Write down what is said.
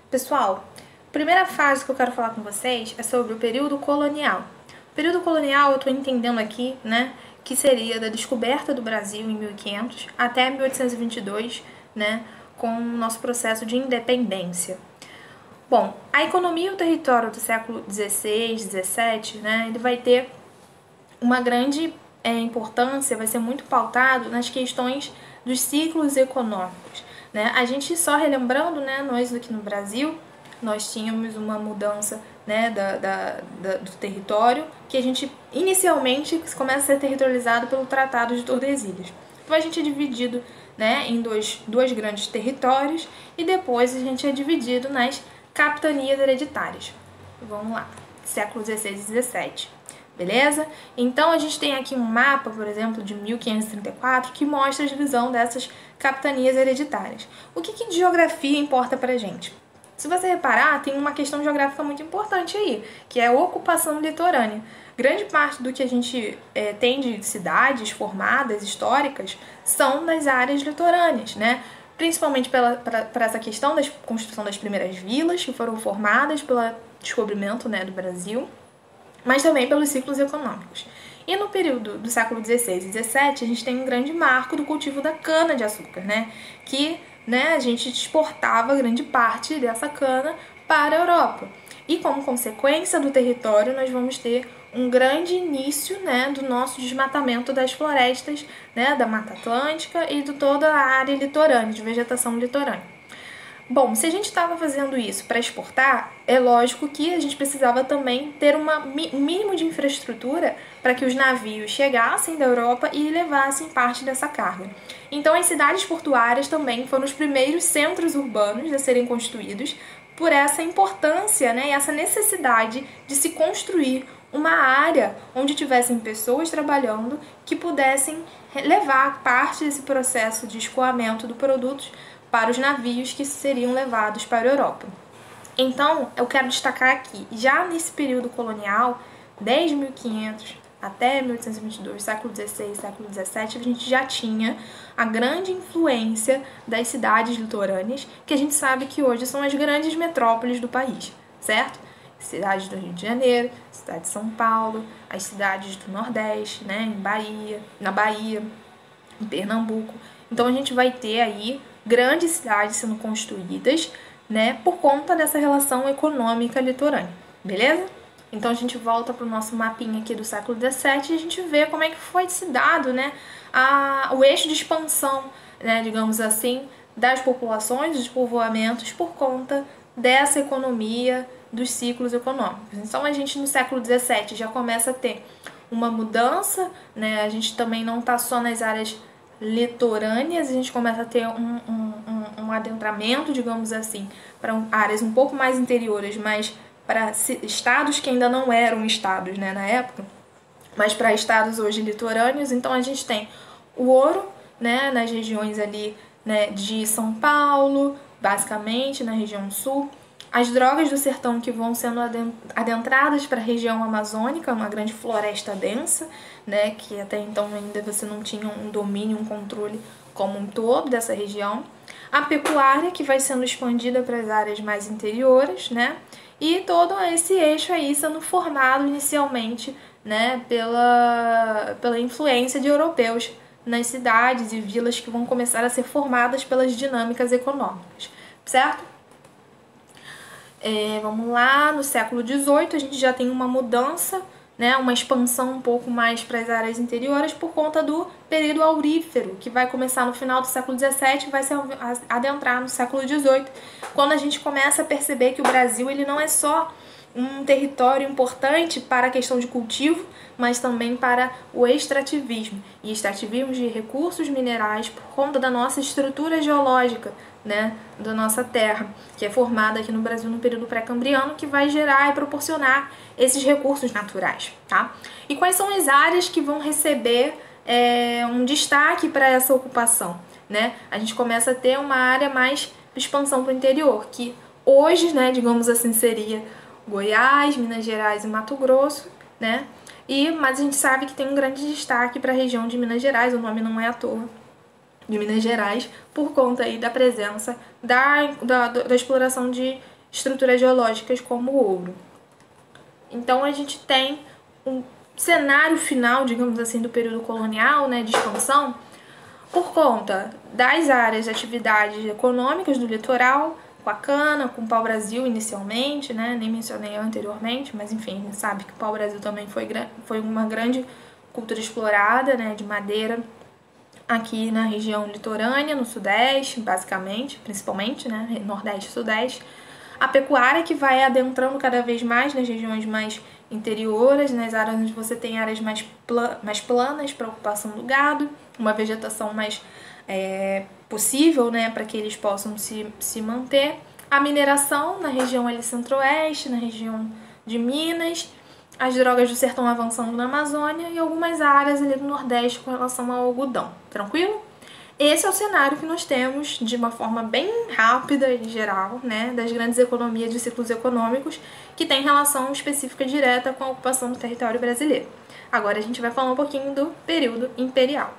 Pessoal, a primeira fase que eu quero falar com vocês é sobre o período colonial. O período colonial eu estou entendendo aqui, né, que seria da descoberta do Brasil em 1500 até 1822, né, com o nosso processo de independência. Bom, a economia e o território do século XVI, XVII, né, ele vai ter uma grande importância, vai ser muito pautado nas questões dos ciclos econômicos. Né? A gente só relembrando, né, nós aqui no Brasil, nós tínhamos uma mudança, né, do território, que a gente inicialmente começa a ser territorializado pelo Tratado de Tordesilhas. Então a gente é dividido, né, em dois grandes territórios e depois a gente é dividido nas capitanias hereditárias. Vamos lá, século XVI e XVII. Beleza? Então a gente tem aqui um mapa, por exemplo, de 1534, que mostra a divisão dessas capitanias hereditárias. O que de geografia importa pra gente? Se você reparar, tem uma questão geográfica muito importante aí, que é a ocupação litorânea. Grande parte do que a gente tem de cidades formadas, históricas, são nas áreas litorâneas, né? Principalmente para essa questão da construção das primeiras vilas, que foram formadas pelo descobrimento, né, do Brasil, mas também pelos ciclos econômicos. E no período do século XVI e XVII, a gente tem um grande marco do cultivo da cana-de-açúcar, né? Que, né, a gente exportava grande parte dessa cana para a Europa. E como consequência do território, nós vamos ter um grande início, né, do nosso desmatamento das florestas, né, da Mata Atlântica e de toda a área litorânea, de vegetação litorânea. Bom, se a gente estava fazendo isso para exportar, é lógico que a gente precisava também ter um mínimo de infraestrutura para que os navios chegassem da Europa e levassem parte dessa carga. Então, as cidades portuárias também foram os primeiros centros urbanos a serem construídos por essa importância, né, e essa necessidade de se construir uma área onde tivessem pessoas trabalhando que pudessem levar parte desse processo de escoamento do produto para os navios que seriam levados para a Europa. Então, eu quero destacar aqui, já nesse período colonial, desde 1500 até 1822, século XVI, século XVII, a gente já tinha a grande influência das cidades litorâneas, que a gente sabe que hoje são as grandes metrópoles do país, certo? Cidades do Rio de Janeiro, cidade de São Paulo, as cidades do Nordeste, né, na Bahia, em Pernambuco. Então a gente vai ter aí grandes cidades sendo construídas, né, por conta dessa relação econômica litorânea, beleza? Então a gente volta para o nosso mapinha aqui do século XVII e a gente vê como é que foi se dado, né, o eixo de expansão, né, digamos assim, das populações, dos povoamentos, por conta dessa economia dos ciclos econômicos. Então a gente no século XVII já começa a ter uma mudança, né, a gente também não está só nas áreas litorâneas, a gente começa a ter um adentramento, digamos assim, para áreas um pouco mais interiores, mas para estados que ainda não eram estados, né, na época, mas para estados hoje litorâneos. Então a gente tem o ouro, né, nas regiões ali, né, de São Paulo, basicamente na região sul, as drogas do sertão que vão sendo adentradas para a região amazônica, uma grande floresta densa, né, que até então ainda você não tinha um domínio, um controle como um todo dessa região. A pecuária, que vai sendo expandida para as áreas mais interiores, né, e todo esse eixo aí sendo formado inicialmente, né, pela influência de europeus nas cidades e vilas que vão começar a ser formadas pelas dinâmicas econômicas, certo? Vamos lá, no século XVIII a gente já tem uma mudança, né, uma expansão um pouco mais para as áreas interiores por conta do período aurífero, que vai começar no final do século XVII e vai se adentrar no século XVIII, quando a gente começa a perceber que o Brasil ele não é só um território importante para a questão de cultivo, mas também para o extrativismo. E extrativismo de recursos minerais por conta da nossa estrutura geológica, né, da nossa terra, que é formada aqui no Brasil no período pré-cambriano, que vai gerar e proporcionar esses recursos naturais, tá? E quais são as áreas que vão receber um destaque para essa ocupação, né? A gente começa a ter uma área mais de expansão para o interior, que hoje, né, digamos assim, seria Goiás, Minas Gerais e Mato Grosso, né? Mas a gente sabe que tem um grande destaque para a região de Minas Gerais, o nome não é à toa, de Minas Gerais, por conta aí da presença da exploração de estruturas geológicas como o ouro. Então a gente tem um cenário final, digamos assim, do período colonial, né, de expansão, por conta das áreas de atividades econômicas do litoral, com a cana, com o pau-brasil inicialmente, né, nem mencionei anteriormente, mas enfim, a gente sabe que o pau-brasil também foi uma grande cultura explorada, né, de madeira, aqui na região litorânea, no sudeste, basicamente, principalmente, né, nordeste e sudeste. A pecuária, que vai adentrando cada vez mais nas regiões mais interiores, nas áreas onde você tem áreas mais planas para ocupação do gado, uma vegetação mais possível, né, para que eles possam se manter. A mineração na região ali centro-oeste, na região de Minas, as drogas do sertão avançando na Amazônia e algumas áreas ali do Nordeste com relação ao algodão. Tranquilo? Esse é o cenário que nós temos de uma forma bem rápida e geral, né, das grandes economias de ciclos econômicos que tem relação específica direta com a ocupação do território brasileiro. Agora a gente vai falar um pouquinho do período imperial.